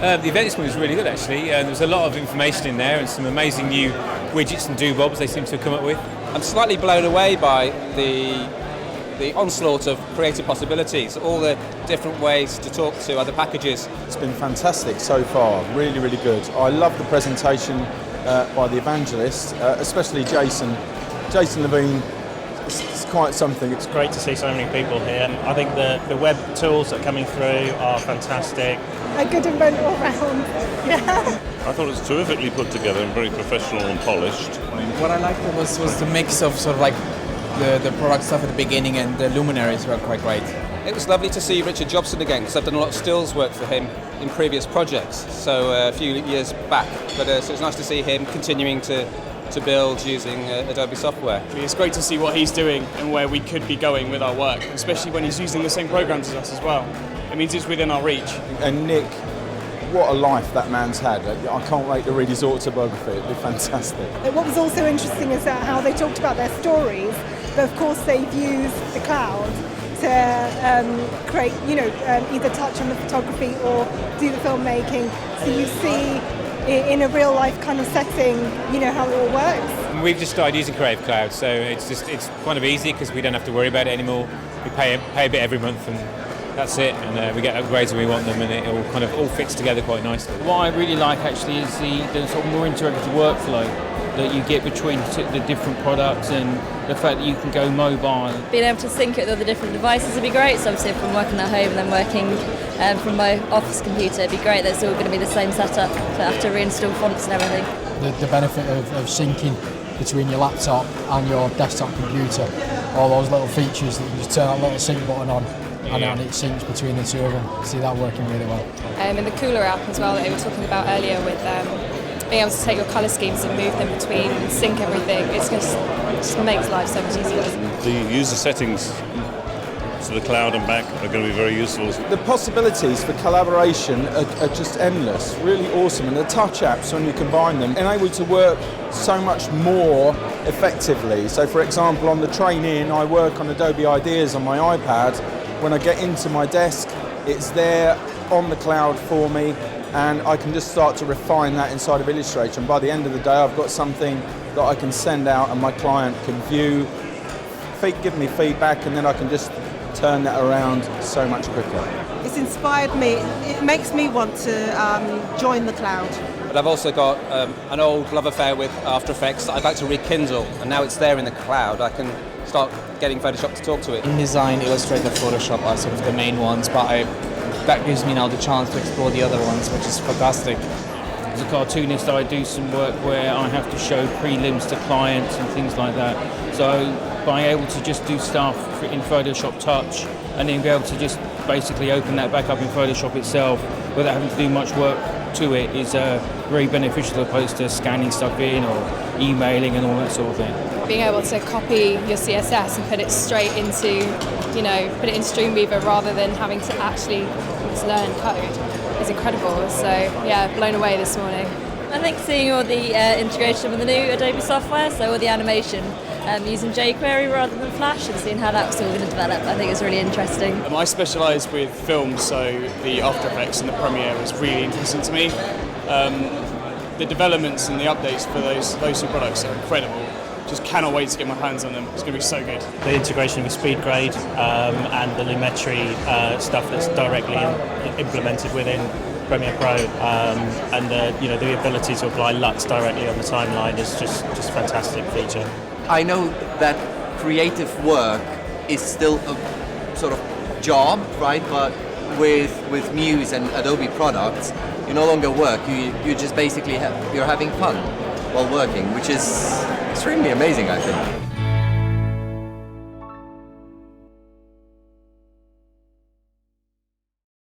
The event this morning was really good actually. There was a lot of information in there and some amazing new widgets and do-bobs they seem to have come up with. I'm slightly blown away by the onslaught of creative possibilities, all the different ways to talk to other packages. It's been fantastic so far, really, really good. I love the presentation by the evangelist, especially Jason Levine. It's quite something. It's great to see so many people here, and I think the web tools that are coming through are fantastic. A good event all round, yeah. I thought it was terrifically put together and very professional and polished. What I liked was the mix of sort of like the product stuff at the beginning and the luminaries were quite great. It was lovely to see Richard Jobson again, because I've done a lot of stills work for him in previous projects, so a few years back. But so it's nice to see him continuing to build using Adobe software. It's great to see what he's doing and where we could be going with our work, especially when he's using the same programs as us as well. It means it's within our reach. And Nick, what a life that man's had. I can't wait to read his autobiography, it'd be fantastic. What was also interesting is how they talked about their stories, but of course they've used the cloud to create, either touch on the photography or do the filmmaking. So you see in a real life kind of setting, how it all works. We've just started using Creative Cloud, so it's kind of easy because we don't have to worry about it anymore. We pay a bit every month and that's it, and we get upgrades when we want them, and it all fits together quite nicely. What I really like actually is the sort of more interactive workflow that you get between the different products, and the fact that you can go mobile. Being able to sync it with all the different devices would be great. So obviously if I'm working at home and then working from my office computer, it'd be great that it's all going to be the same setup, so I have to reinstall fonts and everything. The benefit of syncing between your laptop and your desktop computer, all those little features that you just turn that little sync button on, and it syncs between the two of them. I see that working really well. And the Cooler app as well that they were talking about earlier with being able to take your colour schemes and move them between, sync everything, it just makes life so much easier. The user settings to the cloud and back are going to be very useful. The possibilities for collaboration are just endless, really awesome, and the touch apps, when you combine them, enable to work so much more effectively. So for example, on the train in, I work on Adobe Ideas on my iPad. When I get into my desk, it's there on the cloud for me, and I can just start to refine that inside of Illustrator. And by the end of the day, I've got something that I can send out and my client can view, give me feedback, and then I can just turn that around so much quicker. It's inspired me. It makes me want to join the cloud. But I've also got an old love affair with After Effects that I'd like to rekindle, and now it's there in the cloud. I can start getting Photoshop to talk to it. InDesign, Illustrator, Photoshop are sort of the main ones, but that gives me now the chance to explore the other ones, which is fantastic. As a cartoonist, I do some work where I have to show prelims to clients and things like that. So being able to just do stuff in Photoshop Touch and then be able to just basically open that back up in Photoshop itself without having to do much work to it is very beneficial as opposed to scanning stuff in or emailing and all that sort of thing. Being able to copy your CSS and put it straight into, put it in Streamweaver rather than having to actually learn code is incredible. So yeah, blown away this morning. I think seeing all the integration with the new Adobe software, so all the animation, using jQuery rather than Flash, and seeing how that's all going to develop, I think it's really interesting. I specialise with film, so the After Effects and the Premiere is really interesting to me. The developments and the updates for those two products are incredible. Just cannot wait to get my hands on them. It's going to be so good. The integration with SpeedGrade and the Lumetri stuff that's directly implemented within Premiere Pro, and the ability to apply LUTs directly on the timeline is just a fantastic feature. I know that creative work is still a sort of job, right? But with Muse and Adobe products, you no longer work. You just basically you're having fun while working, which is extremely amazing, I think.